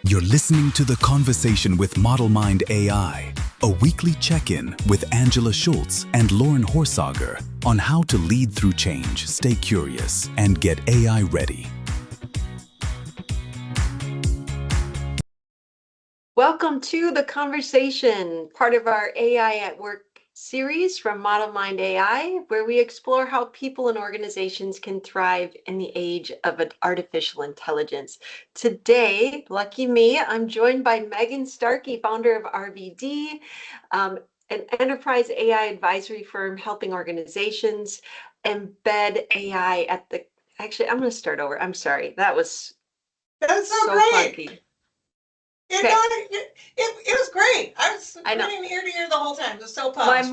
You're listening to The Conversation with modelmind AI, a weekly check-in with Angela Schultz and Lauren Horsager on how to lead through change, stay curious, and get AI ready. Welcome to The Conversation, part of our AI at Work series from modelmind.ai, where we explore how people and organizations can thrive in the age of artificial intelligence. Today, lucky me, I'm joined by Megan Starkey, founder of RBD, an enterprise AI advisory firm helping organizations embed AI at the... Actually, I'm going to start over. I'm sorry. That's so great. Funky. Okay. It was great. I was reading ear to ear the whole time. It was so polished.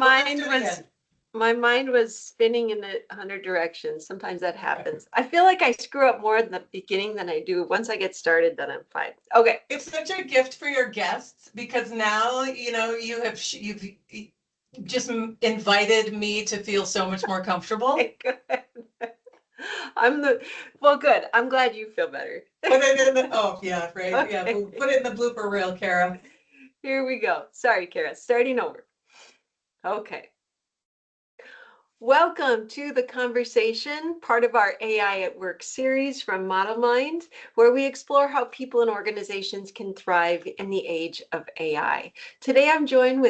My mind was spinning in 100 directions. Sometimes that happens. I feel like I screw up more in the beginning than I do. Once I get started, then I'm fine. Okay. It's such a gift for your guests because now, you've just invited me to feel so much more comfortable. Good. Good. I'm glad you feel better. Put it in the, right. Okay. Yeah, put it in the blooper reel, Kara. Here we go. Sorry, Kara. Starting over. Okay. Welcome to The Conversation, part of our AI at Work series from ModelMind, where we explore how people and organizations can thrive in the age of AI. Today, I'm joined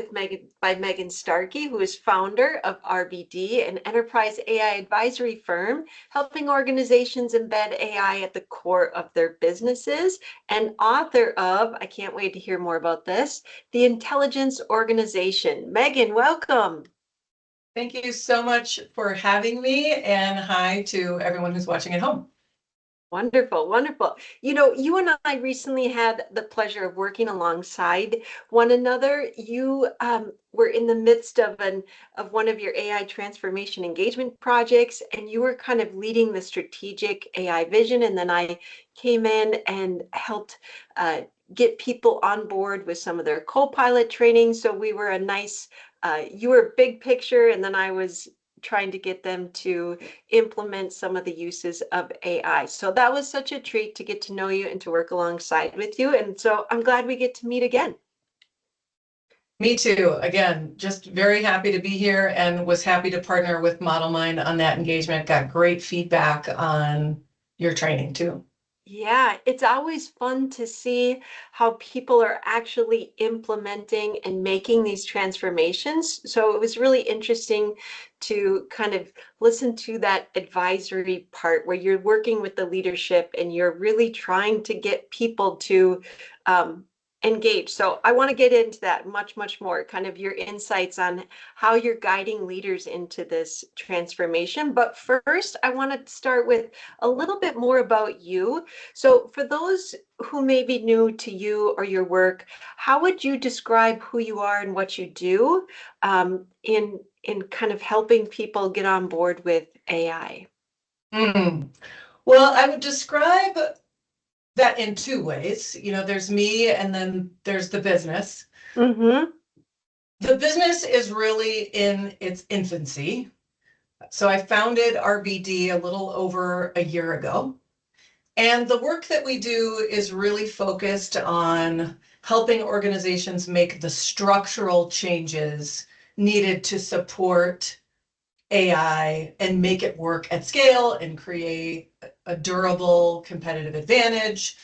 by Megan Starkey, who is founder of RBD, an enterprise AI advisory firm, helping organizations embed AI at the core of their businesses, and author of, I can't wait to hear more about this, The Intelligence Organization. Megan, welcome. Thank you so much for having me, and hi to everyone who's watching at home. Wonderful, wonderful. You and I recently had the pleasure of working alongside one another. You were in the midst of one of your AI transformation engagement projects, and you were kind of leading the strategic AI vision. And then I came in and helped get people on board with some of their co-pilot training. So we were you were big picture, and then I was trying to get them to implement some of the uses of AI. So that was such a treat to get to know you and to work alongside with you. And so I'm glad we get to meet again. Me too. Again, just very happy to be here and was happy to partner with ModelMind on that engagement. Got great feedback on your training too. Yeah, it's always fun to see how people are actually implementing and making these transformations. So it was really interesting to kind of listen to that advisory part where you're working with the leadership and you're really trying to get people to engage. So I want to get into that much, much more, kind of your insights on how you're guiding leaders into this transformation. But first, I want to start with a little bit more about you. So for those who may be new to you or your work, how would you describe who you are and what you do in kind of helping people get on board with AI? Well, I would describe that in two ways. There's me and then there's the business. Mm-hmm. The business is really in its infancy. So I founded RBD a little over a year ago. And the work that we do is really focused on helping organizations make the structural changes needed to support AI and make it work at scale and create a durable competitive advantage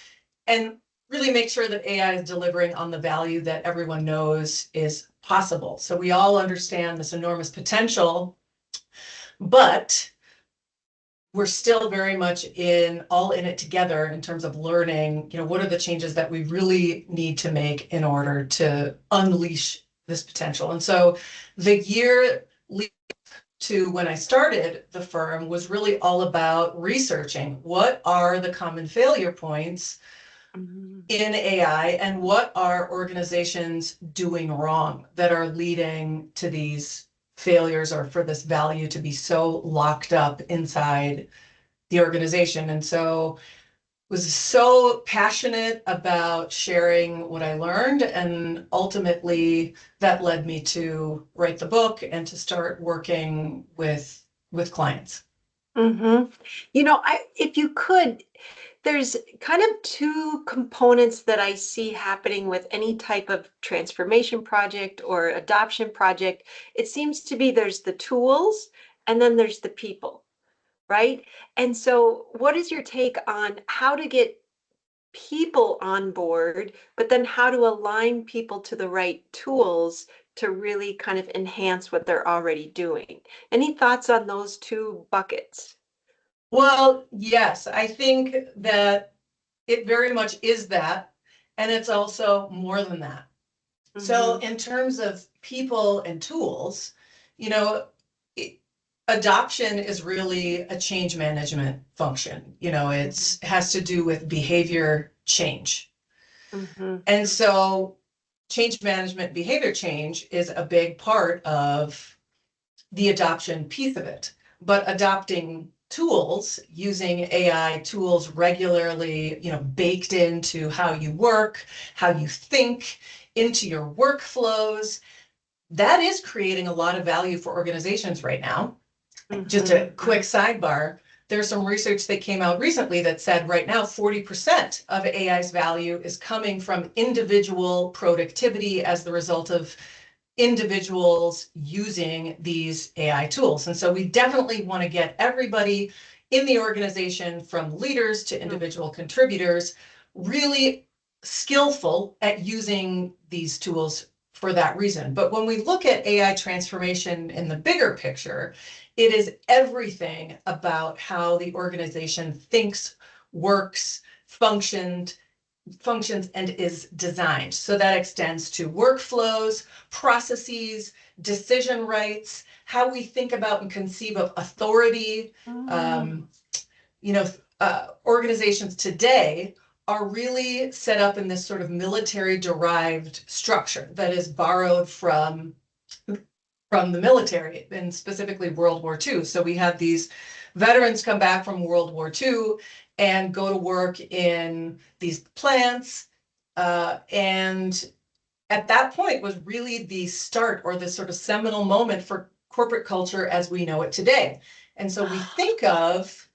and really make sure that AI is delivering on the value that everyone knows is possible. So we all understand this enormous potential, but we're still very much all in it together in terms of learning, what are the changes that we really need to make in order to unleash this potential. And so the year leading to when I started the firm was really all about researching what are the common failure points in AI and what are organizations doing wrong that are leading to these failures or for this value to be so locked up inside the organization. And so was so passionate about sharing what I learned, and ultimately that led me to write the book and to start working with clients. If you could There's kind of two components that I see happening with any type of transformation project or adoption project. It seems to be there's the tools and then there's the people, right? And so, what is your take on how to get people on board, but then how to align people to the right tools to really kind of enhance what they're already doing? Any thoughts on those two buckets? Well, yes, I think that it very much is that, and it's also more than that. So Mhm. in terms of people and tools, you know, it, adoption is really a change management function. It has to do with behavior change. Mhm. And so change management, behavior change is a big part of the adoption piece of it. But adopting tools, using AI tools regularly, baked into how you work, how you think, into your workflows, that is creating a lot of value for organizations right now. Just Mhm. a quick sidebar, there's some research that came out recently that said right now 40% of AI's value is coming from individual productivity as the result of individuals using these AI tools. And so we definitely want to get everybody in the organization, from leaders to individual contributors, really skillful at using these tools for that reason. But when we look at AI transformation in the bigger picture, it is everything about how the organization thinks, works, functions and is designed. So that extends to workflows, processes, decision rights, how we think about and conceive of authority. Mm. Um, Organizations today are really set up in this sort of military derived structure that is borrowed from the military, and specifically World War II. So we had these veterans come back from World War II and go to work in these plants. And at that point was really the start, or the sort of seminal moment for corporate culture as we know it today. And so we think of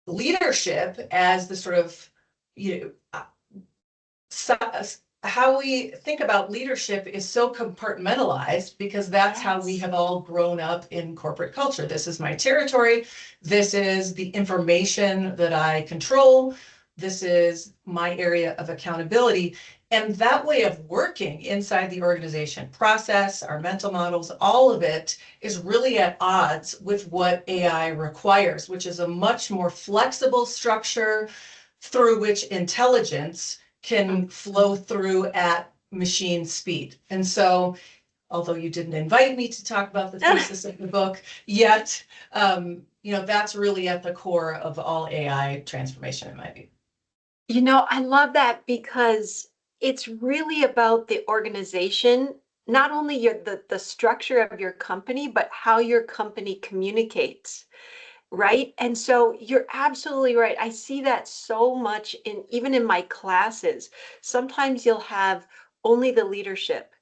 leadership as the sort of, you know, how we think about leadership is so compartmentalized, because that's how we Yes. have all grown up in corporate culture. This is my territory. This is the information that I control. This is my area of accountability. And that way of working inside the organization process, our mental models, all of it is really at odds with what AI requires, which is a much more flexible structure through which intelligence can flow through at machine speed. And so, although you didn't invite me to talk about the thesis of the book yet, that's really at the core of all AI transformation, in my view. I love that because it's really about the organization, not only the structure of your company, but how your company communicates, right? And so you're absolutely right. I see that so much even in my classes. Sometimes you'll have only the leadership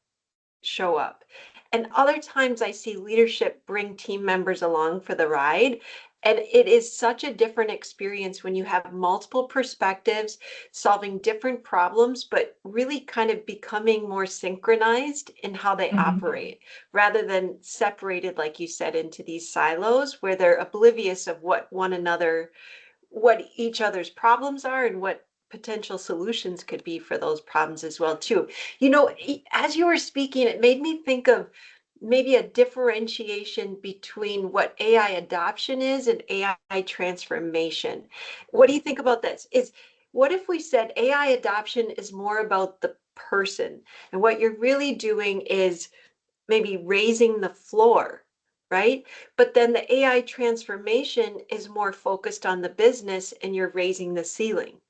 show up. And other times I see leadership bring team members along for the ride. And it is such a different experience when you have multiple perspectives, solving different problems, but really kind of becoming more synchronized in how they operate, rather than separated, like you said, into these silos where they're oblivious of what each other's problems are and what potential solutions could be for those problems as well too. As you were speaking, it made me think of maybe a differentiation between what AI adoption is and AI transformation. What do you think about this? What if we said AI adoption is more about the person, and what you're really doing is maybe raising the floor, right? But then the AI transformation is more focused on the business and you're raising the ceiling.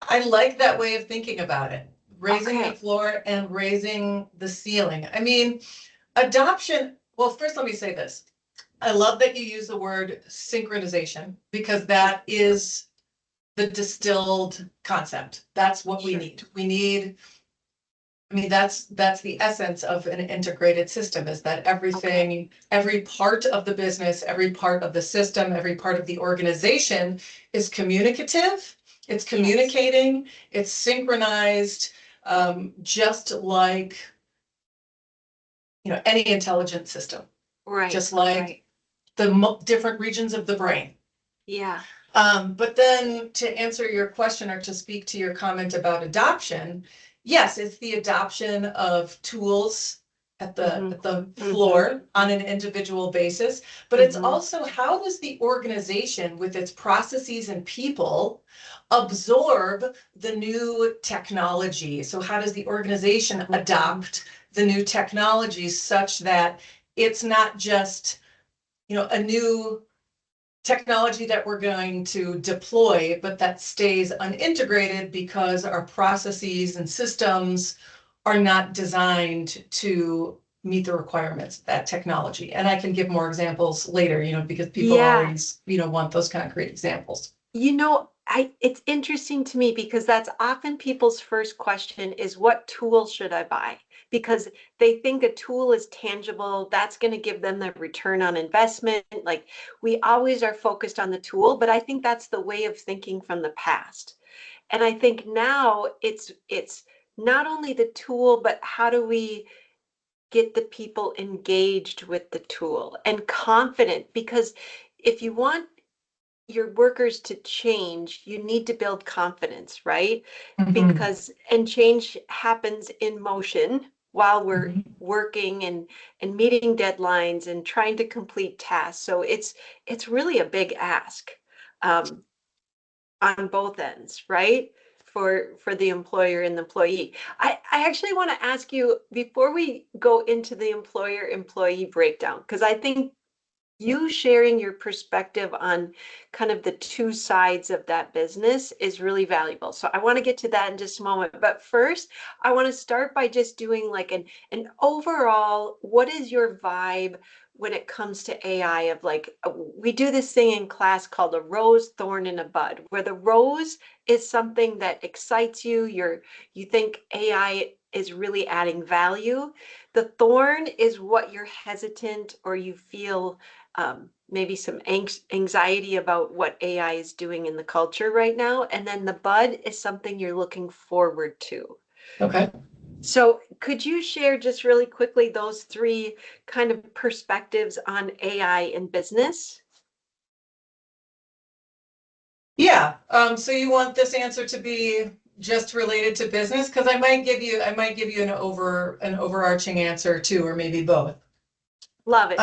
I like that way of thinking about it. Raising the Okay. floor and raising the ceiling. I mean, adoption, well, first let me say this. I love that you use the word synchronization, because that is the distilled concept. That's what we Sure. need. We need I mean, that's the essence of an integrated system, is that everything, every part of the business, every part of the system, every part of the organization is communicative, it's communicating, it's synchronized, just like, any intelligent system, Right. just like Right. the different regions of the brain. Yeah. But then to answer your question, or to speak to your comment about adoption, yes, it's the adoption of tools at the floor on an individual basis, but it's also, how does the organization with its processes and people absorb the new technology? So how does the organization adopt the new technology such that it's not just, a new technology that we're going to deploy, but that stays unintegrated because our processes and systems are not designed to meet the requirements of that technology. And I can give more examples later, because people always, want those concrete examples. It's interesting to me because that's often people's first question is, what tool should I buy? Because they think a tool is tangible, that's going to give them the return on investment. Like, we always are focused on the tool, but I think that's the way of thinking from the past. And I think now it's not only the tool, but how do we get the people engaged with the tool and confident? Because if you want your workers to change, you need to build confidence, right? Because and change happens in motion while we're working and meeting deadlines and trying to complete tasks. So it's really a big ask, on both ends, right? For the employer and the employee. I actually want to ask you, before we go into the employer-employee breakdown, because I think you sharing your perspective on kind of the two sides of that business is really valuable. So I want to get to that in just a moment. But first, I want to start by just doing like an overall, what is your vibe when it comes to AI? Of like, we do this thing in class called a rose, thorn, and a bud, where the rose is something that excites you. You think AI is really adding value. The thorn is what you're hesitant, or you feel maybe some anxiety about what AI is doing in the culture right now. And then the bud is something you're looking forward to. Okay. So could you share just really quickly those three kind of perspectives on AI in business? Yeah. So you want this answer to be just related to business? Because I might give you an overarching answer too, or maybe both. Love it.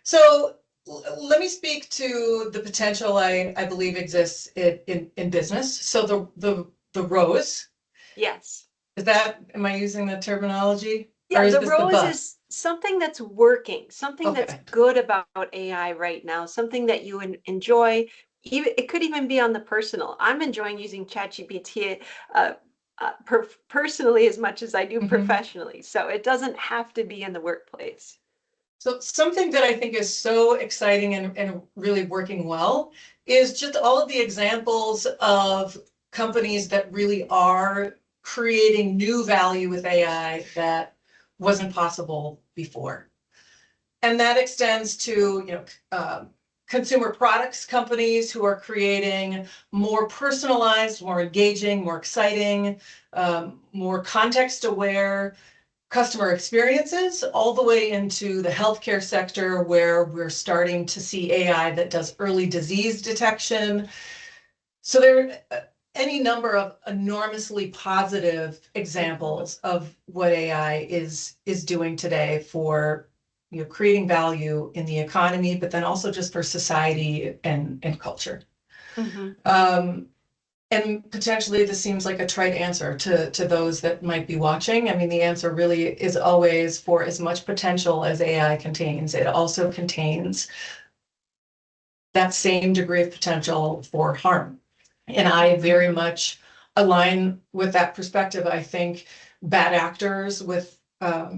So let me speak to the potential I believe exists in business. So the rose, Yes. am I using the terminology? Or Yeah, is the this the rose bud? is something that's working, something that's Okay. good about AI right now, something that you enjoy. Even it could even be on the personal. I'm enjoying using ChatGPT personally as much as I do professionally. So it doesn't have to be in the workplace. So something that I think is so exciting and really working well is just all of the examples of companies that really are creating new value with AI that wasn't possible before. And that extends to, consumer products companies who are creating more personalized, more engaging, more exciting, more context-aware customer experiences, all the way into the healthcare sector, where we're starting to see AI that does early disease detection. So there are any number of enormously positive examples of what AI is doing today for, creating value in the economy, but then also just for society and culture. And potentially this seems like a trite answer to those that might be watching. I mean, the answer really is always, for as much potential as AI contains, it also contains that same degree of potential for harm. And I very much align with that perspective. I think bad actors with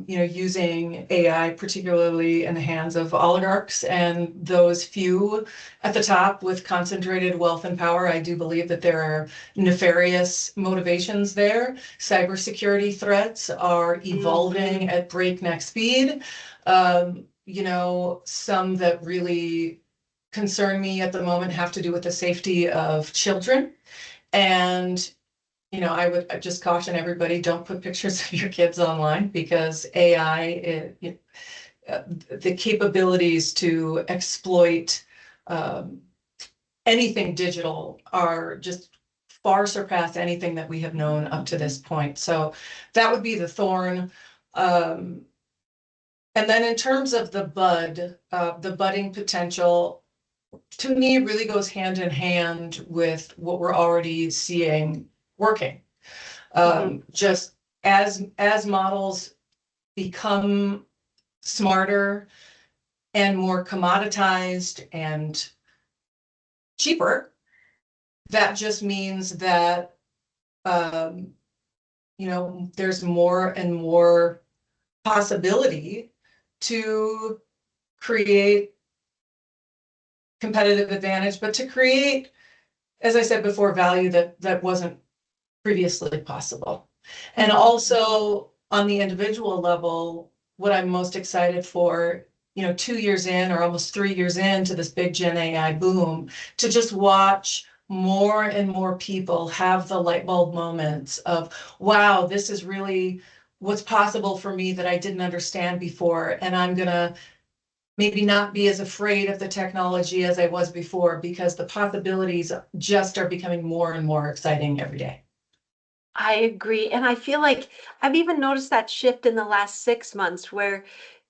using AI, particularly in the hands of oligarchs and those few at the top with concentrated wealth and power. I do believe that there are nefarious motivations there. Cybersecurity threats are evolving at breakneck speed. Some that really concern me at the moment have to do with the safety of children. And I would just caution everybody, don't put pictures of your kids online, because AI, the capabilities to exploit anything digital are just far surpass anything that we have known up to this point. So that would be the thorn. And then in terms of the budding potential, to me, really goes hand in hand with what we're already seeing working. Just as models become smarter and more commoditized and cheaper, that just means that there's more and more possibility to create competitive advantage, but to create, as I said before, value that wasn't previously possible. And also on the individual level, what I'm most excited for, 2 years in, or almost 3 years into this big Gen AI boom, to just watch more and more people have the light bulb moments of, wow, this is really what's possible for me that I didn't understand before. And I'm gonna maybe not be as afraid of the technology as I was before, because the possibilities just are becoming more and more exciting every day. I agree. And I feel like I've even noticed that shift in the last 6 months, where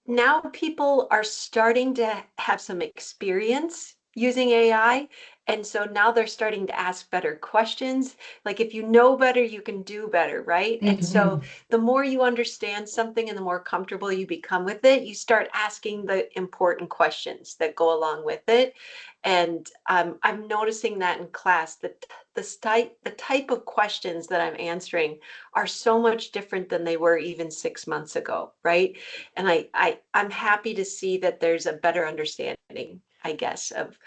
now people are starting to have some experience using AI. And so now they're starting to ask better questions. Like, if you know better, you can do better, right? And so the more you understand something and the more comfortable you become with it, you start asking the important questions that go along with it. And I'm noticing that in class, that the type of questions that I'm answering are so much different than they were even 6 months ago, right? And I'm happy to see that there's a better understanding, I guess, of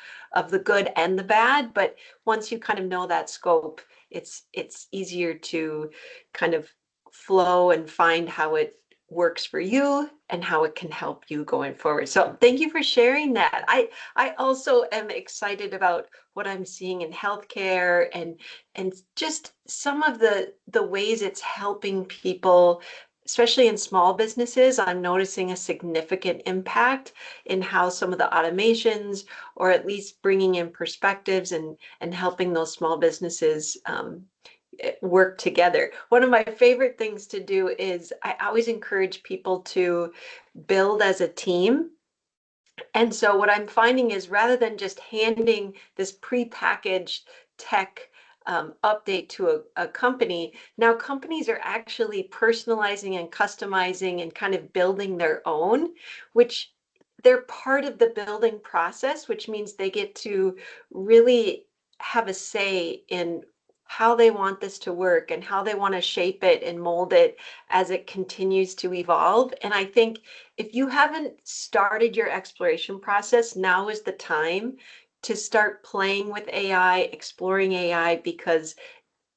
the good and the bad. But once you kind of know that scope, it's easier to kind of flow and find how it works for you and how it can help you going forward. So thank you for sharing that. I also am excited about what I'm seeing in healthcare, and just some of the ways it's helping people, especially in small businesses. I'm noticing a significant impact in how some of the automations, or at least bringing in perspectives and helping those small businesses work together. One of my favorite things to do is I always encourage people to build as a team. And so what I'm finding is, rather than just handing this prepackaged tech update to a company, now companies are actually personalizing and customizing and kind of building their own, which they're part of the building process, which means they get to really have a say in how they want this to work and how they want to shape it and mold it as it continues to evolve. And I think if you haven't started your exploration process, now is the time to start playing with AI, exploring AI, because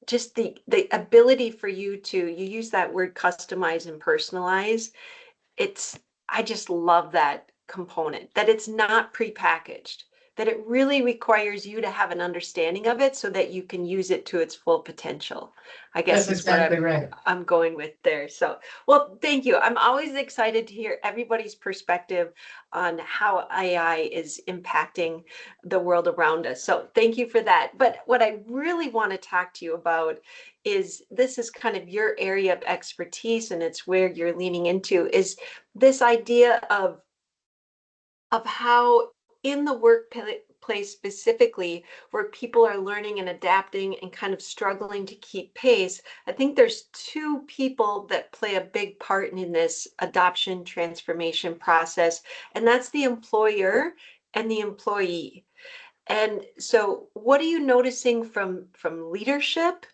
just the ability for you use that word customize and personalize. I just love that component, that it's not prepackaged, that it really requires you to have an understanding of it so that you can use it to its full potential, I guess. That's is what exactly right. I'm going with there. So, well, thank you. I'm always excited to hear everybody's perspective on how AI is impacting the world around us. So thank you for that. But what I really want to talk to you about is, this is kind of your area of expertise, and it's where you're leaning into, is this idea of how in the workplace specifically, where people are learning and adapting and kind of struggling to keep pace. I think there's two people that play a big part in this adoption transformation process, and that's the employer and the employee. And so what are you noticing from leadership,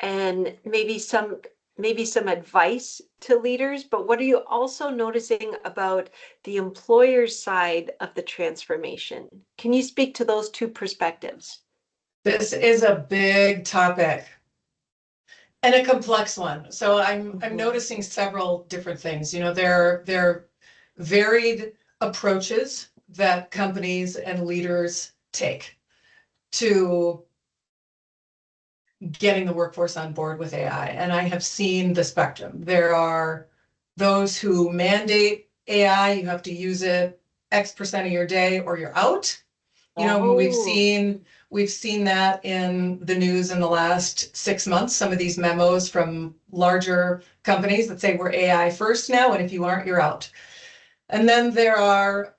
and maybe some maybe some advice to leaders, but what are you also noticing about the employer's side of the transformation? Can you speak to those two perspectives? This is a big topic and a complex one. So I'm noticing several different things. You know, there are varied approaches that companies and leaders take to getting the workforce on board with AI. And I have seen the spectrum. There are those who mandate AI, you have to use it X% of your day or you're out. You know, Oh. we've seen that in the news in the last 6 months, some of these memos from larger companies that say we're AI first now, and if you aren't, you're out. And then there are,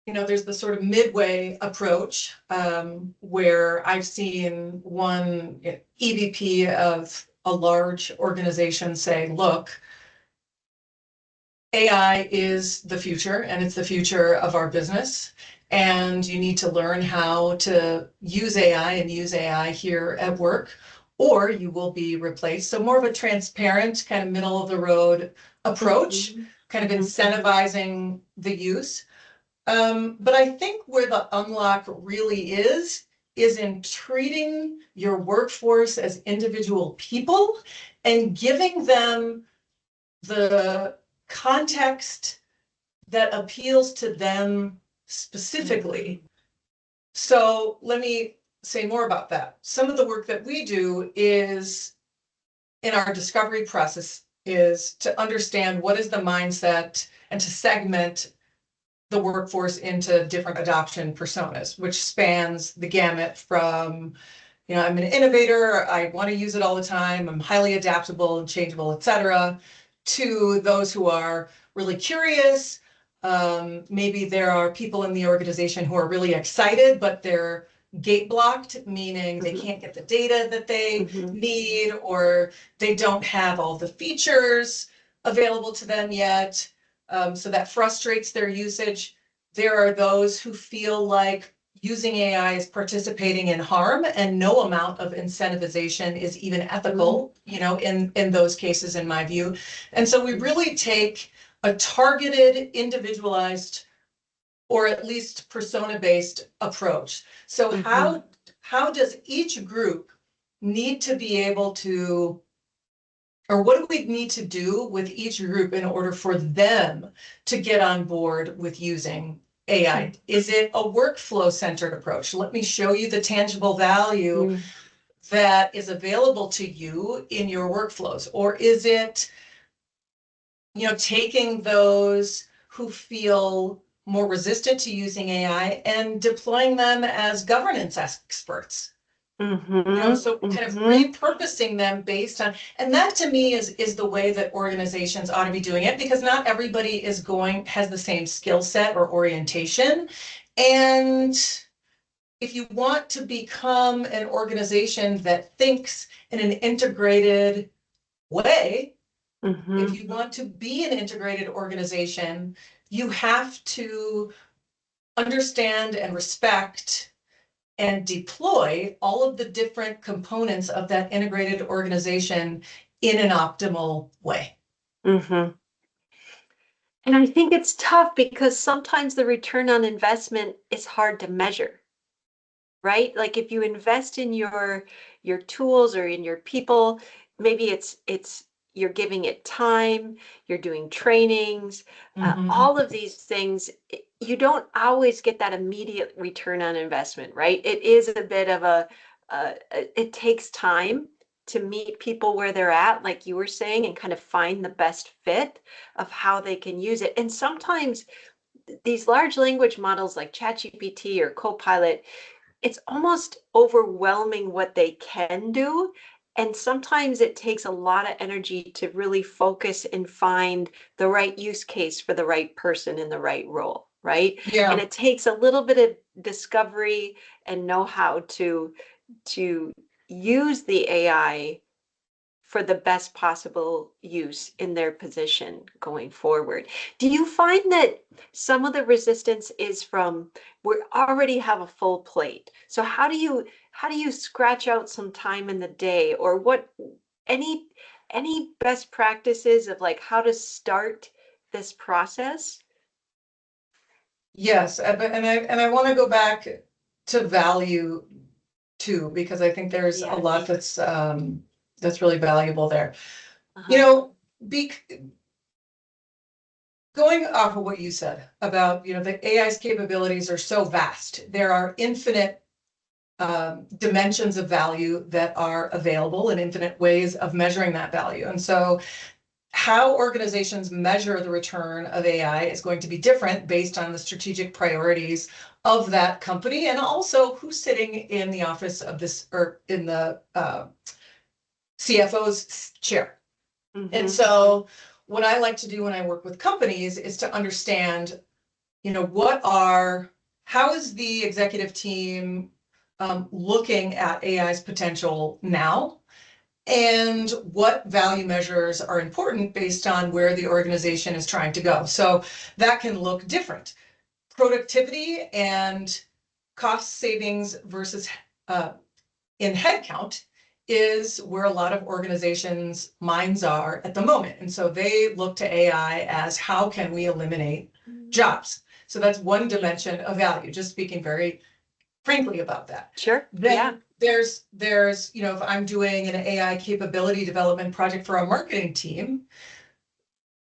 you know, there's the sort of midway approach where I've seen one EVP of a large organization say, look, AI is the future and it's the future of our business. And you need to learn how to use AI and use AI here at work, or you will be replaced. So more of a transparent, kind of middle of the road approach, kind of incentivizing the use. But I think where the unlock really is in treating your workforce as individual people and giving them the context that appeals to them specifically. So let me say more about that. Some of the work that we do is in our discovery process is to understand what is the mindset and to segment the workforce into different adoption personas, which spans the gamut from, you know, I'm an innovator, I want to use it all the time, I'm highly adaptable and changeable, et cetera, to those who are really curious. Maybe there are people in the organization who are really excited, but they're gate blocked, meaning they can't get the data that they need, or they don't have all the features available to them yet. So that frustrates their usage. There are those who feel like using AI is participating in harm, and no amount of incentivization is even ethical, you know, in those cases, in my view. And so we really take a targeted, individualized, or at least persona-based approach. So how does each group need to be able to, or what do we need to do with each group in order for them to get on board with using AI? Is it a workflow-centered approach? Let me show you the tangible value that is available to you in your workflows. Or is it, you know, taking those who feel more resistant to using AI and deploying them as governance experts? You know, so kind of repurposing them based on, and that to me is the way that organizations ought to be doing it, because not everybody has the same skill set or orientation. And if you want to become an organization that thinks in an integrated way, if you want to be an integrated organization, you have to understand and respect and deploy all of the different components of that integrated organization in an optimal way. And I think it's tough because sometimes the return on investment is hard to measure, right? Like if you invest in your tools or in your people, maybe it's you're giving it time, you're doing trainings, all of these things. You don't always get that immediate return on investment, right? It is a bit of it takes time to meet people where they're at, like you were saying, and kind of find the best fit of how they can use it. And sometimes these large language models like ChatGPT or Copilot, it's almost overwhelming what they can do. And sometimes it takes a lot of energy to really focus and find the right use case for the right person in the right role, right? Yeah. And it takes a little bit of discovery and know how to use the AI for the best possible use in their position going forward. Do you find that some of the resistance is from we already have a full plate? So how do you scratch out some time in the day, or what any any best practices of like how to start this process? Yes, and I want to go back to value too, because I think there's a lot Yes. that's really valuable there. You Uh-huh. know, be, going off of what you said about, the AI's capabilities are so vast. There are infinite dimensions of value that are available and infinite ways of measuring that value. And so how organizations measure the return of AI is going to be different based on the strategic priorities of that company, and also who's sitting in the office of this, or in the CFO's chair. And so what I like to do when I work with companies is to understand, how is the executive team looking at AI's potential now? And what value measures are important based on where the organization is trying to go. So that can look different. Productivity and cost savings versus in headcount is where a lot of organizations' minds are at the moment. And so they look to AI as how can we eliminate jobs? So that's one dimension of value, just speaking very frankly about that. Sure. Then there's, if I'm doing an AI capability development project for a marketing team,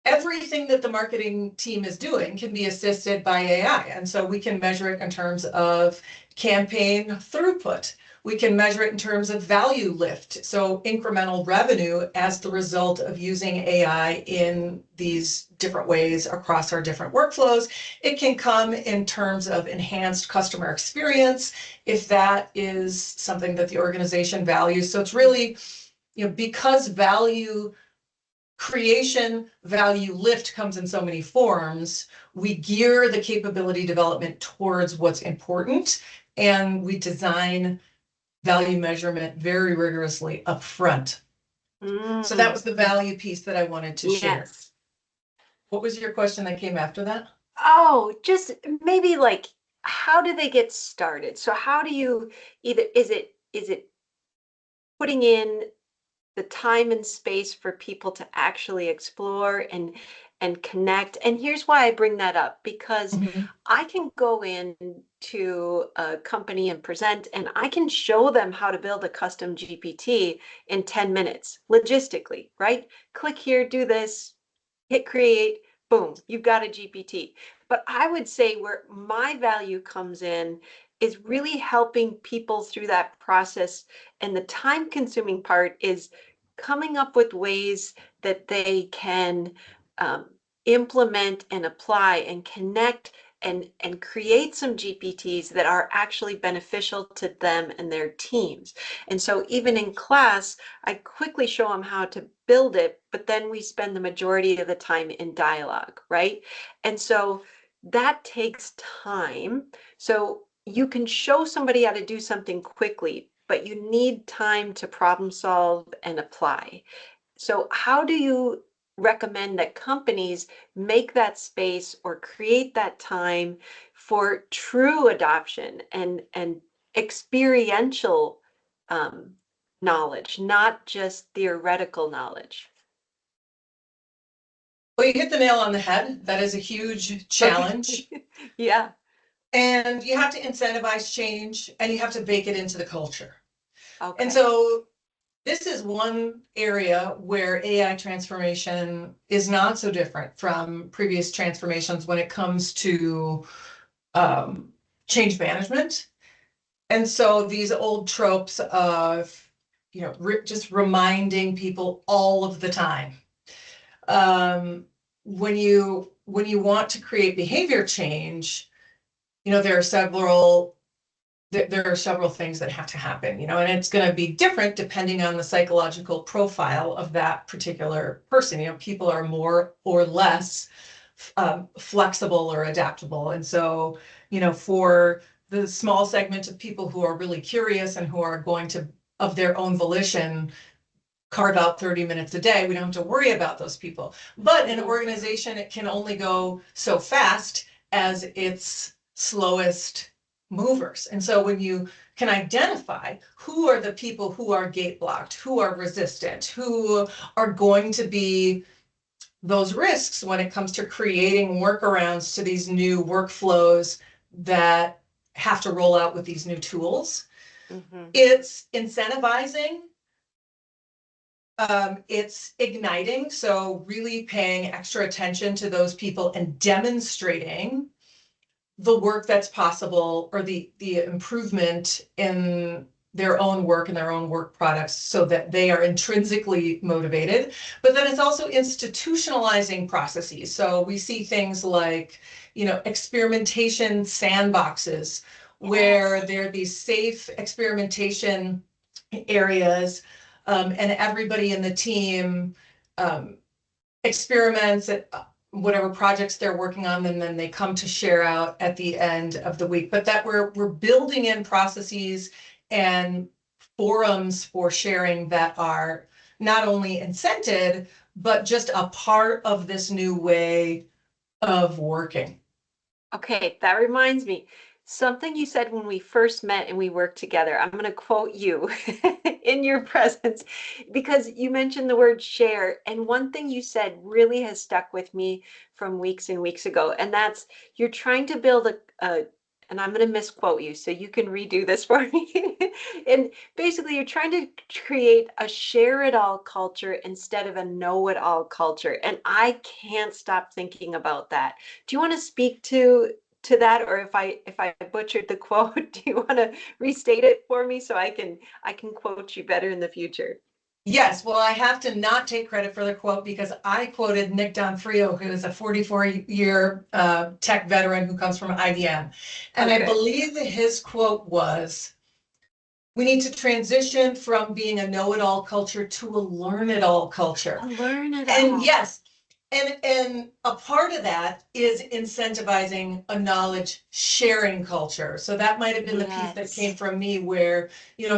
everything that the marketing team is doing can be assisted by AI. And so we can measure it in terms of campaign throughput. We can measure it in terms of value lift, so incremental revenue as the result of using AI in these different ways across our different workflows. It can come in terms of enhanced customer experience, if that is something that the organization values. So it's really, because value creation, value lift comes in so many forms, we gear the capability development towards what's important, and we design value measurement very rigorously up front. So that was the value piece that I wanted to share. Yes. What was your question that came after that? Oh, just maybe like, how do they get started? So how do you is it putting in the time and space for people to actually explore and connect? And here's why I bring that up, because I can go in to a company and present, and I can show them how to build a custom GPT in 10 minutes logistically, right? Click here, do this, hit create, boom, you've got a GPT. But I would say where my value comes in is really helping people through that process. And the time consuming part is coming up with ways that they can implement and apply and connect and create some GPTs that are actually beneficial to them and their teams. And so even in class, I quickly show them how to build it, but then we spend the majority of the time in dialogue, right? And so that takes time. So you can show somebody how to do something quickly, but you need time to problem solve and apply. So how do you recommend that companies make that space or create that time for true adoption and experiential knowledge, not just theoretical knowledge? Well, you hit the nail on the head. That is a huge challenge. Okay. Yeah. And you have to incentivize change, and you have to bake it into the culture. Okay. And so this is one area where AI transformation is not so different from previous transformations when it comes to change management. And so these old tropes of, just reminding people all of the time. When you want to create behavior change, there are several things that have to happen, and it's going to be different depending on the psychological profile of that particular person. People are more or less flexible or adaptable. And so, for the small segment of people who are really curious and who are going to, of their own volition, carve out 30 minutes a day, we don't have to worry about those people. But in an organization, it can only go so fast as its slowest movers. And so when you can identify who are the people who are gate blocked, who are resistant, who are going to be those risks when it comes to creating workarounds to these new workflows that have to roll out with these new tools. Mm-hmm. It's incentivizing, it's igniting, so really paying extra attention to those people and demonstrating the work that's possible, or the improvement in their own work and their own work products, so that they are intrinsically motivated. But then it's also institutionalizing processes. So we see things like, experimentation sandboxes, where there are these safe experimentation areas, and everybody in the team experiments at whatever projects they're working on, and then they come to share out at the end of the week. But that we're building in processes and forums for sharing that are not only incented, but just a part of this new way of working. Okay, that reminds me. Something you said when we first met and we worked together. I'm going to quote you in your presence because you mentioned the word share. And one thing you said really has stuck with me from weeks and weeks ago. And that's you're trying to build and I'm going to misquote you, so you can redo this for me. And basically, you're trying to create a share it all culture instead of a know it all culture. And I can't stop thinking about that. Do you want to speak to that, or if I butchered the quote, do you want to restate it for me so I can quote you better in the future? Yes, well, I have to not take credit for the quote, because I quoted Nick Donfrio, who is a 44-year tech veteran who comes from IBM. And I believe his quote was, "We need to transition from being a know-it-all culture to a learn-it-all culture." Learn it And all. yes, and a part of that is incentivizing a knowledge sharing culture. So that might have been the piece that came Yes. from me, where,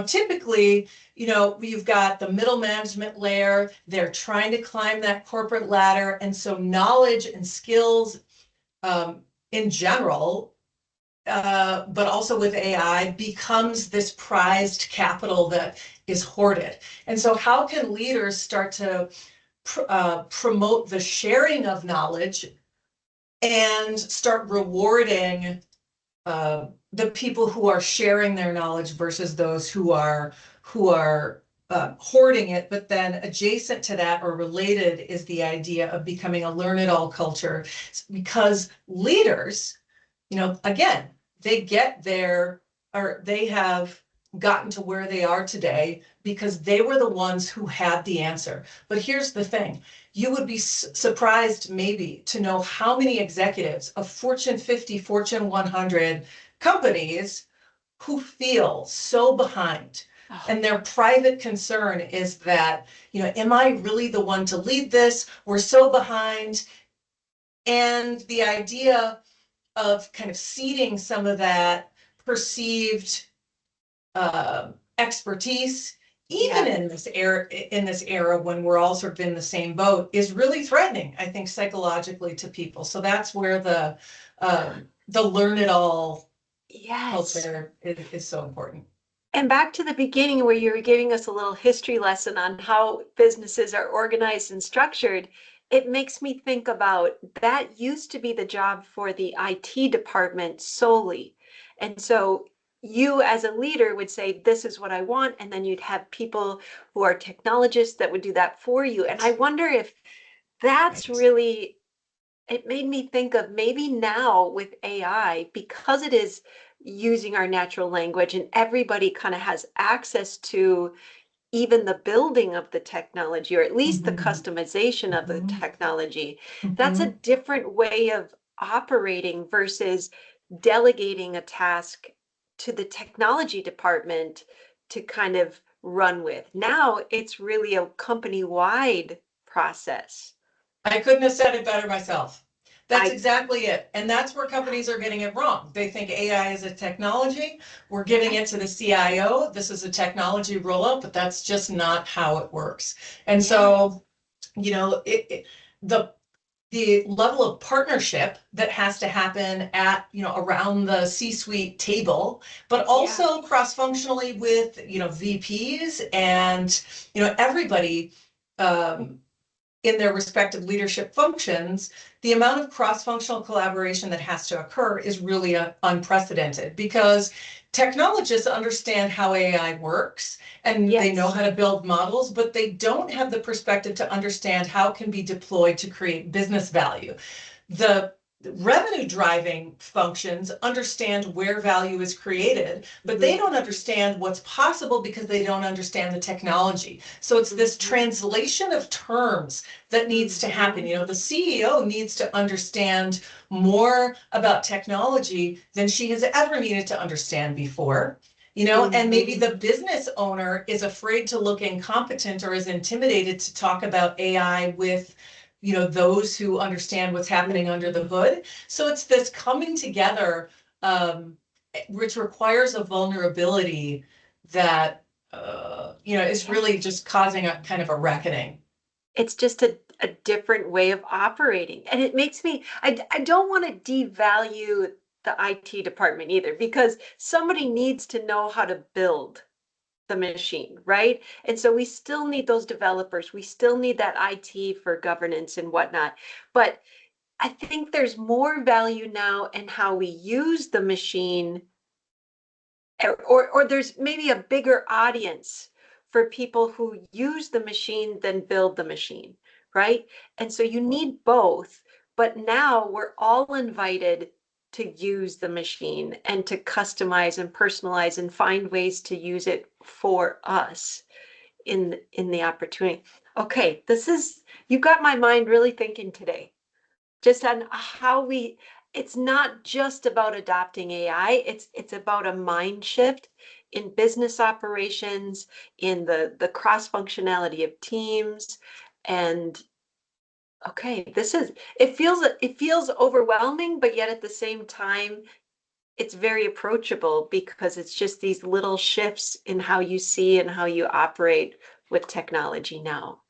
typically, you've got the middle management layer, they're trying to climb that corporate ladder. And so knowledge and skills in general, but also with AI, becomes this prized capital that is hoarded. And so how can leaders start to promote the sharing of knowledge and start rewarding the people who are sharing their knowledge versus those who are hoarding it? But then adjacent to that, or related, is the idea of becoming a learn-it-all culture, because leaders, again, they get there, or they have gotten to where they are today because they were the ones who had the answer. But here's the thing. You would be surprised maybe to know how many executives of Fortune 50, Fortune 100 companies who feel so behind. Oh. And their private concern is that, am I really the one to lead this? We're so behind. And the idea of kind of seeding some of that perceived expertise, even in this era when we're all sort of in the same boat, is really threatening, I think, psychologically to people. So that's where the learn it all culture is so important. And back to the beginning, where you were giving us a little history lesson on how businesses are organized and structured, it makes me think about that used to be the job for the IT department solely. And so you as a leader would say, this is what I want. And then you'd have people who are technologists that would do that for you. And I wonder if that's really, it made me think of maybe now with AI, because it is using our natural language and everybody kind of has access to even the building of the technology, or at least the customization of the technology. That's a different way of operating versus delegating a task to the technology department to kind of run with. Now it's really a company-wide process. I couldn't have said it better myself. That's exactly it. And that's where companies are getting it wrong. They think AI is a technology. We're giving it to the CIO. This is a technology rollout, but that's just not how it works. And so, the the level of partnership that has to happen at, around the C-suite table, but Yeah. also cross-functionally with, VPs and, everybody in their respective leadership functions. The amount of cross-functional collaboration that has to occur is really unprecedented, because technologists understand how AI works and they know Yes. how to build models, but they don't have the perspective to understand how it can be deployed to create business value. The revenue driving functions understand where value is created, but they Mhm. don't understand what's possible because they don't understand the technology. So it's this Mhm. translation of terms that needs to happen. Mhm. The CEO needs to understand more about technology than she has ever needed to understand before. And maybe Mhm. the business owner is afraid to look incompetent or is intimidated to talk about AI with those who understand what's happening under the hood. So it's this coming together, which requires a vulnerability that is Yeah. really just causing a kind of a reckoning. It's just a different way of operating. And it makes me, I don't want to devalue the IT department either, because somebody needs to know how to build the machine, right? And so we still need those developers. We still need that IT for governance and whatnot. But I think there's more value now in how we use the machine, or there's maybe a bigger audience for people who use the machine than build the machine, right? And so you need both, but now we're all invited to use the machine and to customize and personalize and find ways to use it for us in the opportunity. Okay, you've got my mind really thinking today, just on how it's not just about adopting AI, it's about a mind shift in business operations, in the cross functionality of teams. And okay, it feels overwhelming, but yet at the same time it's very approachable, because it's just these little shifts in how you see and how you operate with technology now.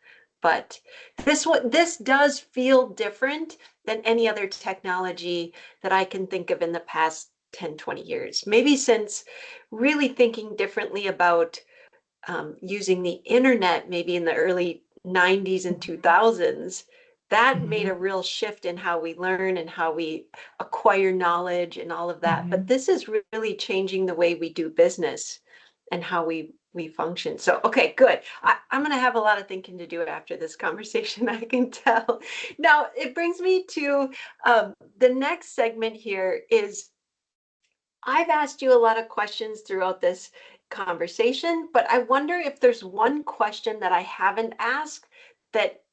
But this does feel different than any other technology that I can think of in the past 10, 20 years. Maybe since really thinking differently about using the internet, maybe in the early 90s and 2000s, that made a Mhm. real shift in how we learn and how we acquire knowledge and all of that. But Mhm. this is really changing the way we do business and how we function. So, okay, good. I'm going to have a lot of thinking to do after this conversation, I can tell. Now, it brings me to the next segment here is, I've asked you a lot of questions throughout this conversation, but I wonder if there's one question that I haven't asked that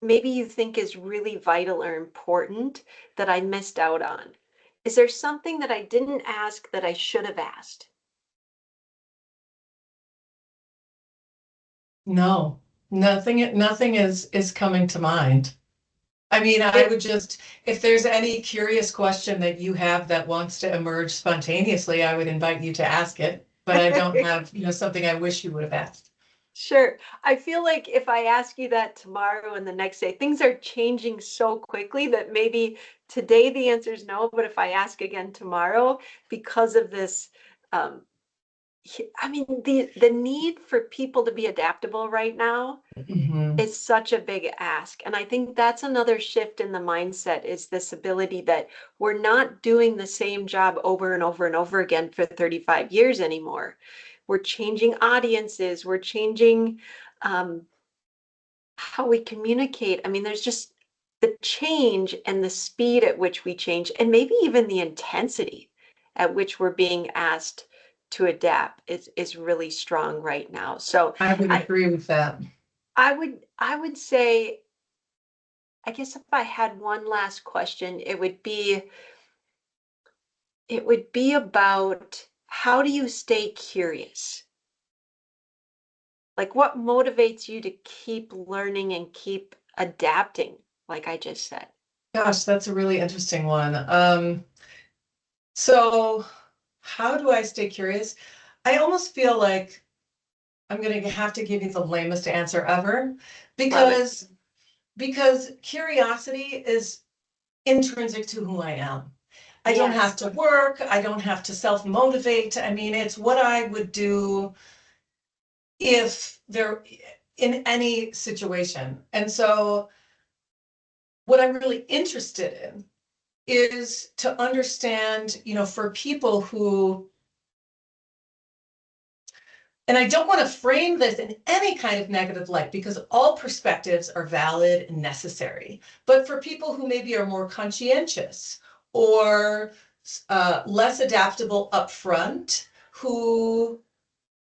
maybe you think is really vital or important that I missed out on. Is there something that I didn't ask that I should have asked? No, nothing is coming to mind. I mean, I It, would just, if there's any curious question that you have that wants to emerge spontaneously, I would invite you to ask it. But I don't have, something I wish you would have asked. Sure. I feel like if I ask you that tomorrow and the next day, things are changing so quickly that maybe today the answer is no, but if I ask again tomorrow, because of this, um, I mean, the need for people to be adaptable right now Mhm. is such a big ask. And I think that's another shift in the mindset, is this ability that we're not doing the same job over and over and over again for 35 years anymore. We're changing audiences, we're changing um, how we communicate. I mean, there's just the change and the speed at which we change, and maybe even the intensity at which we're being asked to adapt is really strong right now. So I would I agree with that. I would say, I guess if I had one last question, it would be about, how do you stay curious? Like, what motivates you to keep learning and keep adapting, like I just said? Gosh, that's a really interesting one. So how do I stay curious? I almost feel like I'm going to have to give you the lamest answer ever, Love it. because because curiosity is intrinsic to who I am. I don't have Yes. to work. I don't have to self-motivate. I mean, it's what I would do if they're in any situation. And so what I'm really interested in is to understand, for people who, and I don't want to frame this in any kind of negative light because all perspectives are valid and necessary. But for people who maybe are more conscientious or less adaptable upfront,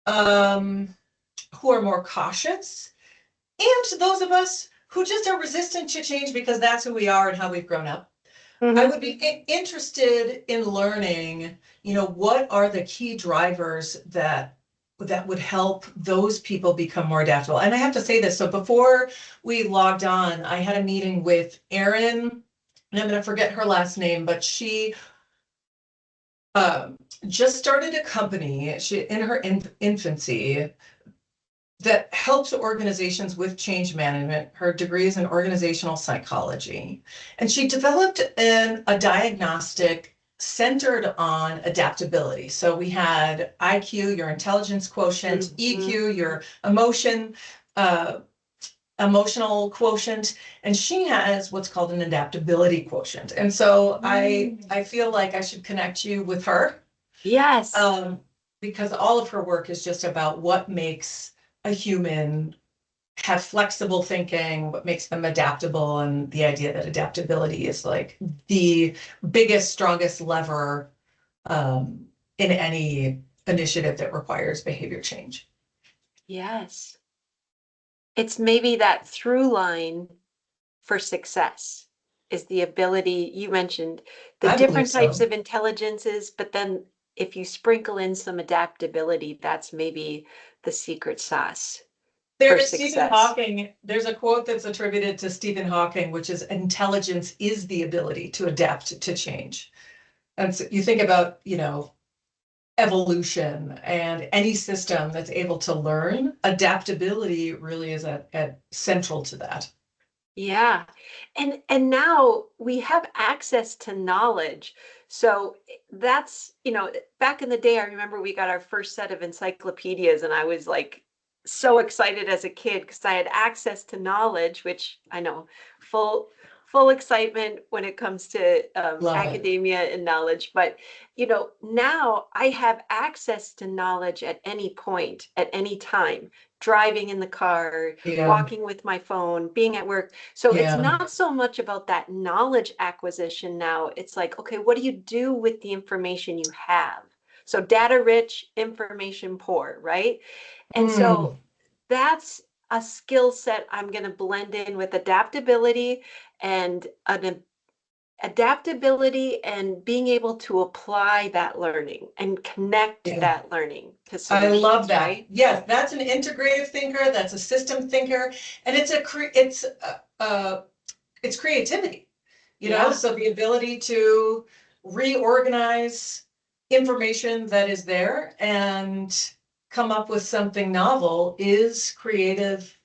um, who are more cautious, and to those of us who just are resistant to change because that's who we are and how we've grown up. I would be interested in learning, what are the key drivers that would help those people become more adaptable. And I have to say this, so before we logged on, I had a meeting with Erin, and I'm going to forget her last name, but she just started a company, she in her infancy, that helps organizations with change management. Her degree is in organizational psychology. And she developed a diagnostic centered on adaptability. So we had IQ, your intelligence quotient, EQ, your emotional quotient, and she has what's called an adaptability quotient. And so I feel like I should connect you with her. Yes. Because all of her work is just about what makes a human have flexible thinking, what makes them adaptable, and the idea that adaptability is like the biggest, strongest lever in any initiative that requires behavior change. Yes. It's maybe that through line for success is the ability you mentioned, the I believe different types so. of intelligences, but then if you sprinkle in some adaptability, that's maybe the secret sauce for There's Stephen success. Hawking. There's a quote that's attributed to Stephen Hawking, which is intelligence is the ability to adapt to change. And so you think about, evolution and any system that's able to learn, adaptability really is at central to that. Yeah. And now we have access to knowledge. So that's, back in the day, I remember we got our first set of encyclopedias and I was like so excited as a kid because I had access to knowledge, which I know full full excitement when it comes to Love it. academia and knowledge. But, now I have access to knowledge at any point, at any time, driving in the car, Yeah, walking with my phone, being at work. So it's yeah. not so much about that knowledge acquisition now. It's like, okay, what do you do with the information you have? So data rich, information poor, right? And Mm, so that's a skill set I'm going to blend in with and an adaptability and being able to apply that learning and connect yeah. that learning to I love solutions, that. right? Yes, that's an integrative thinker. That's a system thinker, and it's creativity. Yeah. So the ability to reorganize information that is there and come up with something novel is creative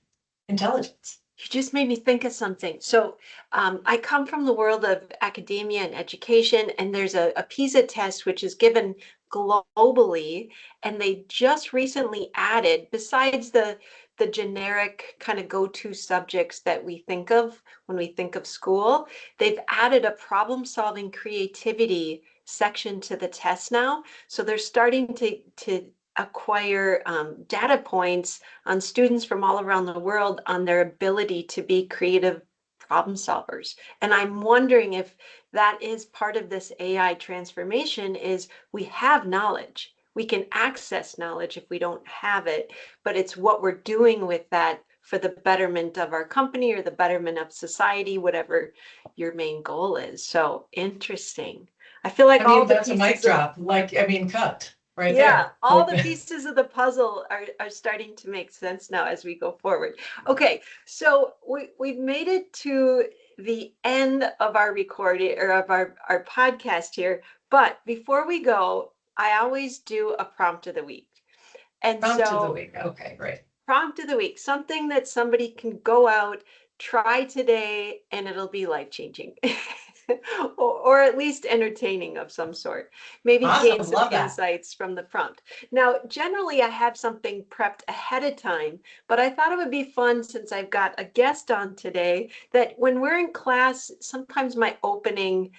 intelligence. You just made me think of something. So, I come from the world of academia and education, and there's a PISA test which is given globally, and they just recently added, besides the generic kind of go-to subjects that we think of when we think of school, they've added a problem-solving creativity section to the test now. So they're starting to acquire data points on students from all around the world on their ability to be creative problem solvers. And I'm wondering if that is part of this AI transformation is we have knowledge. We can access knowledge if we don't have it, but it's what we're doing with that for the betterment of our company or the betterment of society, whatever your main goal is. So interesting. I feel like I all mean, the that's a mic pieces of drop. Cut right yeah, there. all Like, the pieces of the puzzle are starting to make sense now as we go forward. Okay, so we've made it to the end of our recording or of our podcast here. But before we go, I always do a prompt of the week. And prompt of the so week. Okay, great. prompt of the week, something that somebody can go out try today and it'll be life-changing. Or at least entertaining of some sort. Maybe gain Awesome. some Love that. insights from the prompt. Now, generally, I have something prepped ahead of time, but I thought it would be fun since I've got a guest on today that when we're in class, sometimes my opening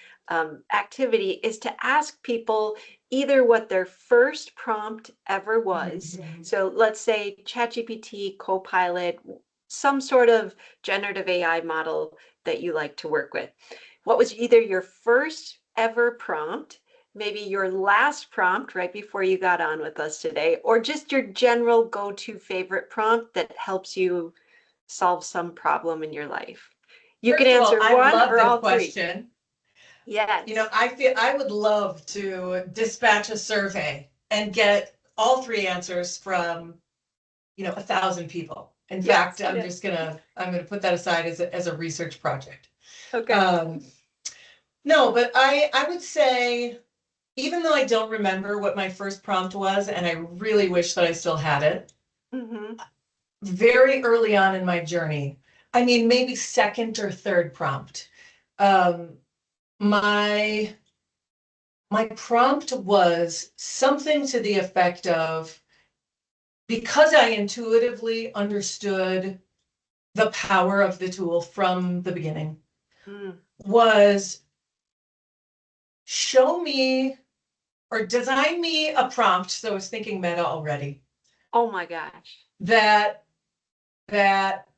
activity is to ask people either what their first prompt ever was. So let's say ChatGPT, Copilot, some sort of generative AI model that you like to work with. What was either your first ever prompt, maybe your last prompt right before you got on with us today, or just your general go-to favorite prompt that helps you solve some problem in your life? You can First of all, answer I one love or the all three. question. Yes. I feel I would love to dispatch a survey and get all three answers from, 1,000 people. In fact, Yes. I'm gonna put that aside as a research project. Okay. Um, no, but I would say, even though I don't remember what my first prompt was, and I really wish that I still had it, Mm-hmm. very early on in my journey, I mean, maybe second or third prompt, um, my my prompt was something to the effect of, because I intuitively understood the power of the tool from the beginning, Mm. was show me or design me a prompt. So I was thinking meta already, Oh my gosh. that that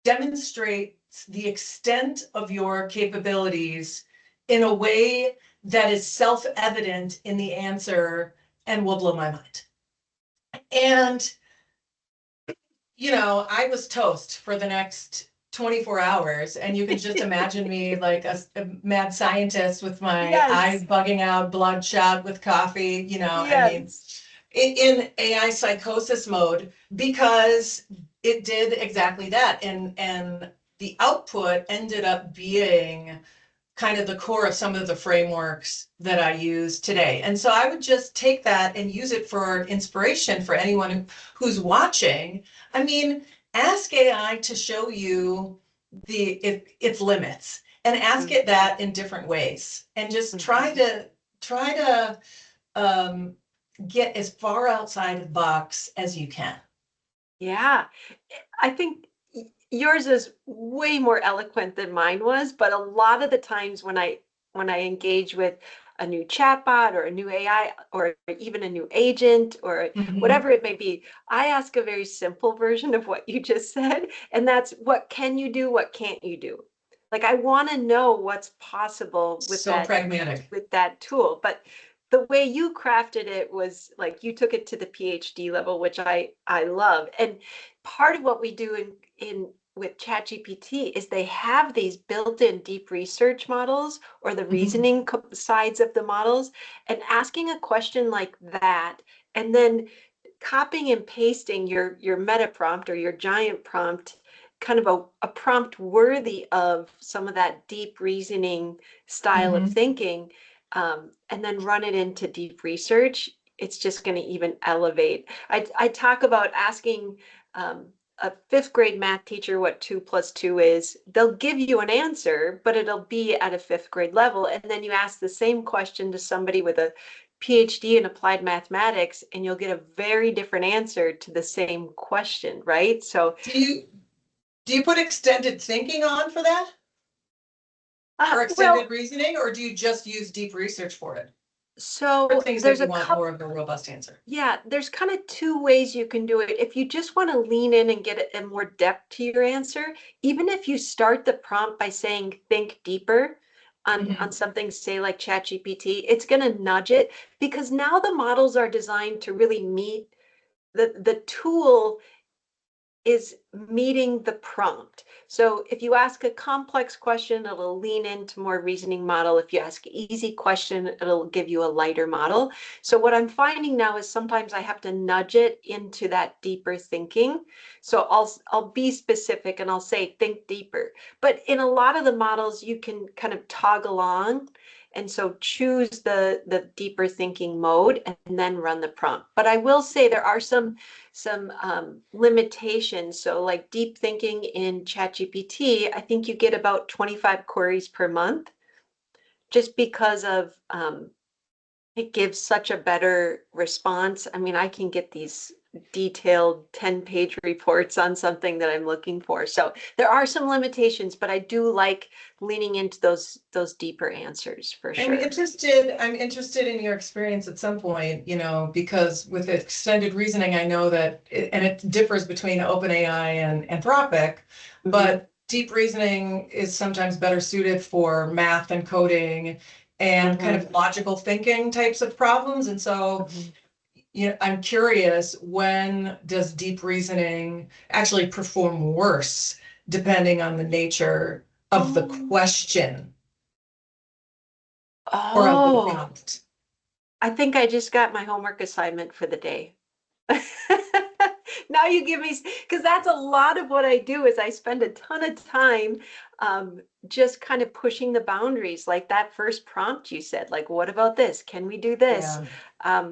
demonstrates the extent of your capabilities in a way that is self-evident in the answer and will blow my mind. And, I was toast for the next 24 hours. And you can just imagine me like a mad scientist with my eyes Yes. bugging out, bloodshot with coffee, I mean, Yes. in AI psychosis mode, because it did exactly that. And the output ended up being kind of the core of some of the frameworks that I use today. And so I would just take that and use it for inspiration for anyone who's watching. I mean, ask AI to show you its limits, and ask it Mm-hmm. that in different ways, and just try Mm-hmm. to um, get as far outside the box as you can. Yeah. I think yours is way more eloquent than mine was, but a lot of the times when I engage with a new chatbot or a new AI or even a new agent or Mhm. whatever it may be, I ask a very simple version of what you just said, and that's what can you do, what can't you do? Like I want to know what's possible So pragmatic. with that tool, but the way you crafted it was like you took it to the PhD level, which I love. And part of what we do in with ChatGPT is they have these built-in deep research models or the Mhm. reasoning sides of the models, and asking a question like that, and then copying and pasting your meta prompt or your giant prompt, kind of a prompt worthy of some of that deep reasoning style of Mhm. thinking, and then run it into deep research. It's just going to even elevate. I talk about asking a fifth grade math teacher what 2 + 2 is. They'll give you an answer, but it'll be at a fifth grade level. And then you ask the same question to somebody with a PhD in applied mathematics, and you'll get a very different answer to the same question, right? So, Do you put extended thinking on for that? Or extended well, reasoning, or do you just use deep research for it? For so things that there's you a want couple. more of a robust answer. Yeah, there's kind of two ways you can do it. If you just want to lean in and get a more depth to your answer, even if you start the prompt by saying think deeper on Mhm. something, say like ChatGPT, it's going to nudge it because now the models are designed to really meet the tool is meeting the prompt. So if you ask a complex question, it'll lean into more reasoning model. If you ask an easy question, it'll give you a lighter model. So what I'm finding now is sometimes I have to nudge it into that deeper thinking. So I'll be specific and I'll say think deeper. But in a lot of the models, you can kind of toggle on And so choose the deeper thinking mode and then run the prompt. But I will say there are some limitations. So like deep thinking in ChatGPT, I think you get about 25 queries per month just because of it gives such a better response. I mean, I can get these detailed 10-page reports on something that I'm looking for. So there are some limitations, but I do like leaning into those deeper answers for I'm sure. interested in your experience at some point, because with extended reasoning, I know that, and it differs between OpenAI and Anthropic, but deep reasoning is sometimes better suited for math and coding and kind of logical thinking types of problems. And so, I'm curious, when does deep reasoning actually perform worse, depending on the nature of the question or of the Oh, prompt? I think I just got my homework assignment for the day. Now you give me, because that's a lot of what I do is I spend a ton of time just kind of pushing the boundaries, like that first prompt you said, like, what about this? Can we do this? Yeah.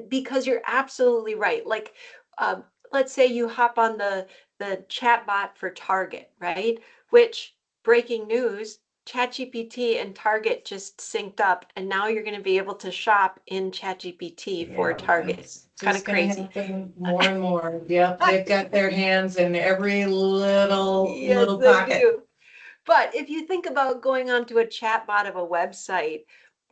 Because you're absolutely right. Like, let's say you hop on the chat bot for Target, right? Which breaking news, ChatGPT and Target just synced up, and now you're going to be able to shop in ChatGPT for Yeah, Target. it's Kind of just gonna crazy. happen more and more. Yep, they've got their hands in every little Yes, little they pocket. do. But if you think about going onto a chatbot of a website,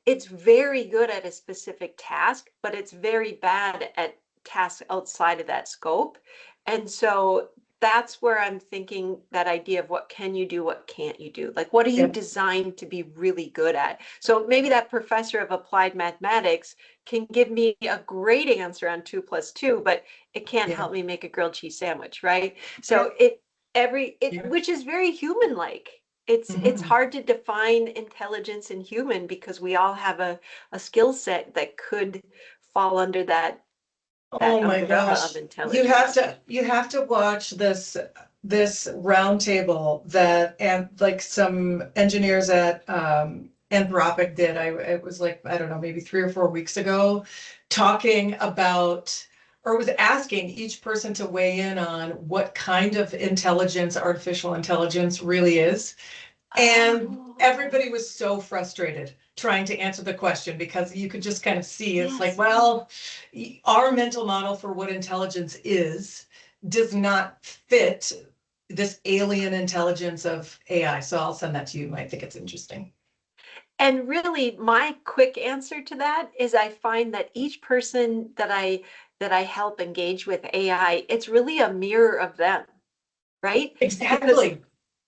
it's very good at a specific task, but it's very bad at tasks outside of that scope. And so that's where I'm thinking that idea of what can you do, what can't you do? Like, what are you Yep. designed to be really good at? So maybe that professor of applied mathematics can give me a great answer on 2 plus 2, but it can't Yeah. help me make a grilled cheese sandwich, right? So Yep. Yep. which is very human like. It's Mhm. hard to define intelligence in human because we all have a skill set that could fall under that Oh my umbrella of gosh. You have intelligence. to you have to watch this roundtable that, and like some engineers at Anthropic did. It was like, I don't know, maybe 3 or 4 weeks ago, talking about, or was asking each person to weigh in on what kind of intelligence artificial intelligence really is. And Oh, everybody was so frustrated trying to answer the question, because you could just kind of see it's like, yes. well, our mental model for what intelligence is does not fit this alien intelligence of AI. So I'll send that to you. You might think it's interesting. And really, my quick answer to that is I find that each person that I help engage with AI, it's really a mirror of them, right? Because Exactly.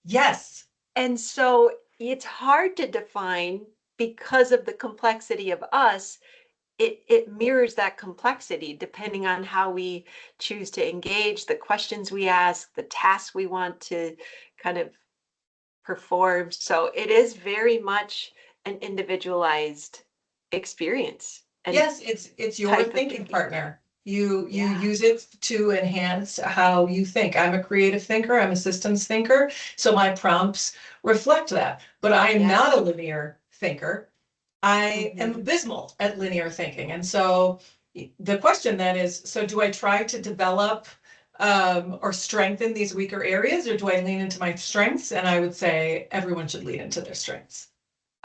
Yes. and so it's hard to define because of the complexity of us. It mirrors that complexity depending on how we choose to engage, the questions we ask, the tasks we want to kind of perform. So it is very much an individualized experience and Yes, it's your type of thinking thinking. partner. You Yeah. use it to enhance how you think. I'm a creative thinker, I'm a systems thinker, so my prompts reflect that. But I am not a Yes. linear thinker. I am Mhm. abysmal at linear thinking. And so the question then is, so do I try to develop or strengthen these weaker areas, or do I lean into my strengths? And I would say everyone should lean into their strengths.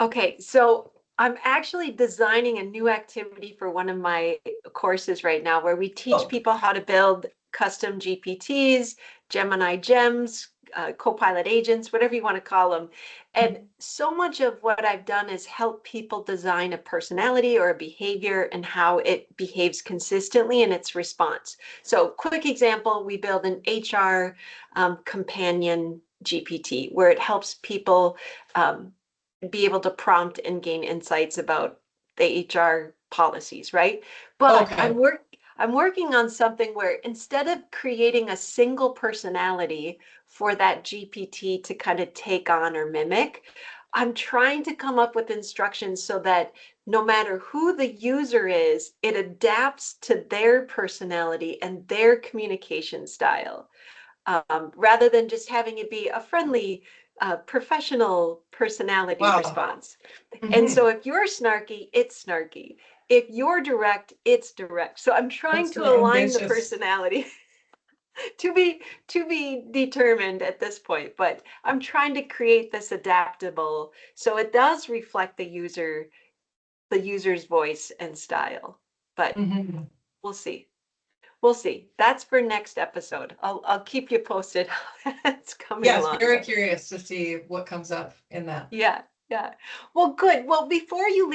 Okay, so I'm actually designing a new activity for one of my courses right now where we teach Oh, people how to build custom GPTs, Gemini gems, Copilot agents, whatever you want to call them. And so much of what I've done is help people design a personality or a behavior and how it behaves consistently in its response. So, quick example, we build an HR companion GPT where it helps people um, be able to prompt and gain insights about the HR policies, right? But okay. I'm working on something where instead of creating a single personality for that GPT to kind of take on or mimic, I'm trying to come up with instructions so that no matter who the user is, it adapts to their personality and their communication style rather than just having it be a friendly professional personality Wow. response. And Mhm. so if you're snarky, it's snarky. If you're direct, it's direct. So I'm trying That's to really align the ambitious. personality to be determined at this point, but I'm trying to create this adaptable so it does reflect the user's voice and style. But Mhm. we'll see. We'll see. That's for next episode. I'll keep you posted how it's coming Yes, along. very But curious to see what comes up in that. yeah, yeah. Well, good. Well, before you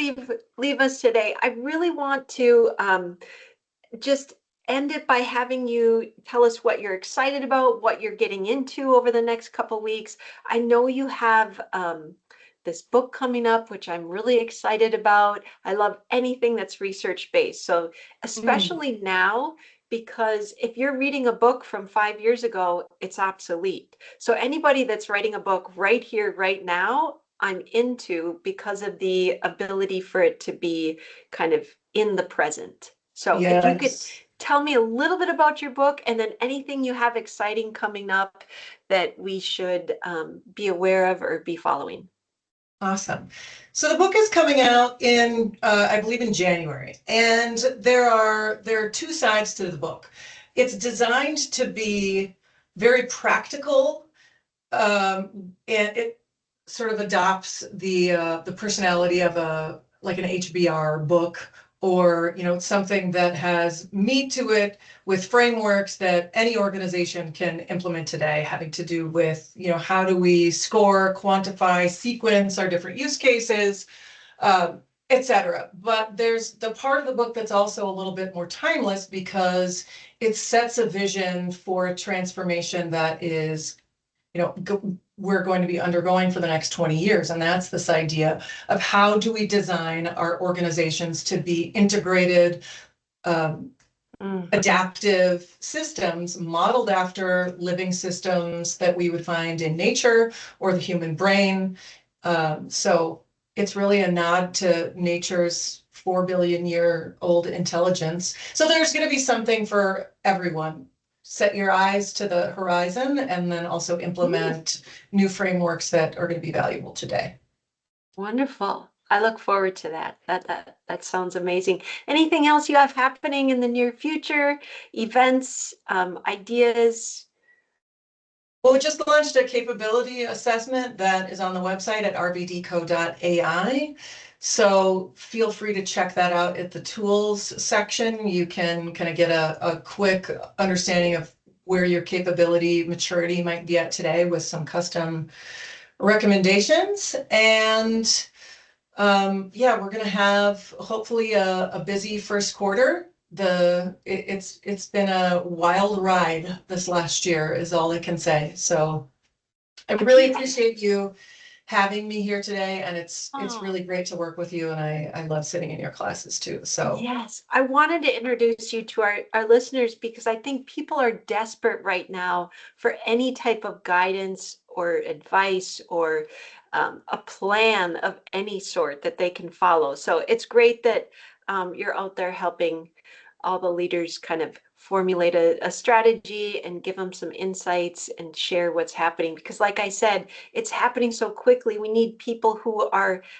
leave us today, I really want to just end it by having you tell us what you're excited about, what you're getting into over the next couple weeks. I know you have this book coming up, which I'm really excited about. I love anything that's research based. So, Mm. especially now, because if you're reading a book from 5 years ago, it's obsolete. So, anybody that's writing a book right here, right now, I'm into because of the ability for it to be kind of in the present. So if you could Yes. tell me a little bit about your book and then anything you have exciting coming up that we should be aware of or be following. Awesome. So the book is coming out in, I believe, in January, and there are two sides to the book. It's designed to be very practical. And it sort of adopts the personality of a like an HBR book, or something that has meat to it, with frameworks that any organization can implement today, having to do with how do we score, quantify, sequence our different use cases, etc. But there's the part of the book that's also a little bit more timeless, because it sets a vision for a transformation that is we're going to be undergoing for the next 20 years. And that's this idea of how do we design our organizations to be integrated, um, Mm. adaptive systems modeled after living systems that we would find in nature or the human brain. So it's really a nod to nature's 4 billion-year-old intelligence. So there's going to be something for everyone. Set your eyes to the horizon, and then also Mm. implement new frameworks that are going to be valuable today. Wonderful. I look forward to that. That sounds amazing. Anything else you have happening in the near future? Events, ideas? Well, we just launched a capability assessment that is on the website at rbdco.ai. So feel free to check that out at the tools section. You can kind of get a quick understanding of where your capability maturity might be at today, with some custom recommendations. And yeah, we're going to have hopefully a busy first quarter. It's been a wild ride this last year, is all I can say. So I I really can't. appreciate you having me here today, and it's Oh. really great to work with you, and I love sitting in your classes too. So Yes, I wanted to introduce you to our listeners because I think people are desperate right now for any type of guidance or advice or a plan of any sort that they can follow. So it's great that you're out there helping all the leaders kind of formulate a strategy and give them some insights and share what's happening. Because like I said, it's happening so quickly. We need people who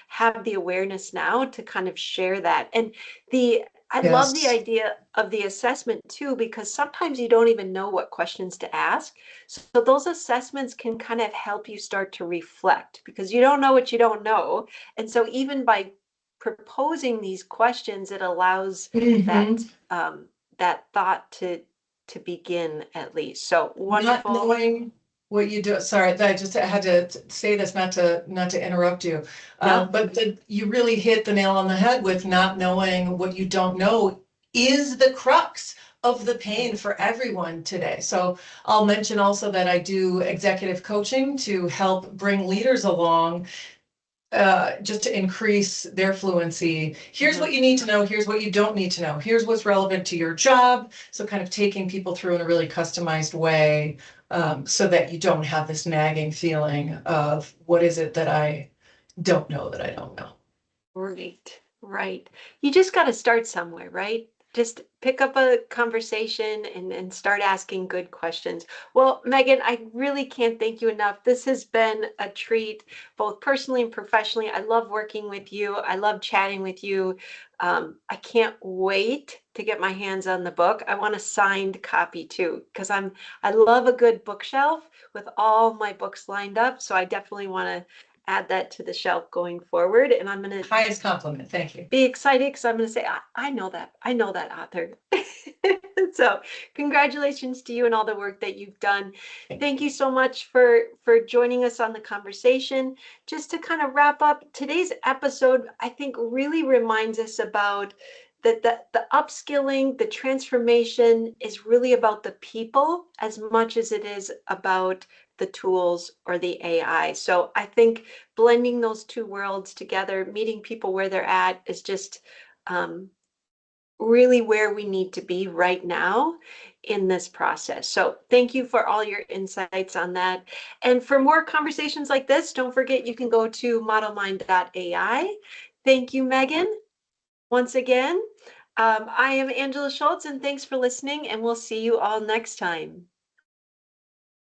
have the awareness now to kind of share that. And the I love the yes. idea of the assessment too, because sometimes you don't even know what questions to ask. So those assessments can kind of help you start to reflect, because you don't know what you don't know. And so even by proposing these questions, it allows that Hmm. that thought to begin at least. So Not wonderful. knowing what you do. Sorry, I just had to say this, not to interrupt you. No. But you really hit the nail on the head with not knowing what you don't know is the crux of the pain for everyone today. So I'll mention also that I do executive coaching to help bring leaders along, just to increase their fluency. Here's Mhm. what you need to know. Here's what you don't need to know. Here's what's relevant to your job. So kind of taking people through in a really customized way, so that you don't have this nagging feeling of what is it that I don't know that I don't know. Right, right. You just got to start somewhere, right? just pick up a conversation and start asking good questions. Well, Megan, I really can't thank you enough. This has been a treat, both personally and professionally. I love working with you. I love chatting with you. I can't wait to get my hands on the book. I want a signed copy too, because I love a good bookshelf with all my books lined up. So I definitely want to add that to the shelf going forward. And I'm going to Highest compliment. Thank you. be excited because I'm going to say, I know that author. So congratulations to you and all the work that you've done. Thank you so much for joining us on the conversation. Just to kind of wrap up, today's episode, I think really reminds us about that the upskilling, the transformation is really about the people as much as it is about the tools or the AI. So I think blending those two worlds together, meeting people where they're at, is just really where we need to be right now in this process. So thank you for all your insights on that. And for more conversations like this, don't forget you can go to modelmind.ai. Thank you, Megan, once again. I am Angela Schultz, and thanks for listening, and we'll see you all next time.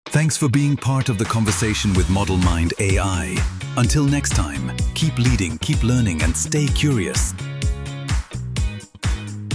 Thanks for being part of the conversation with Model Mind AI. Until next time, keep leading, keep learning, and stay curious.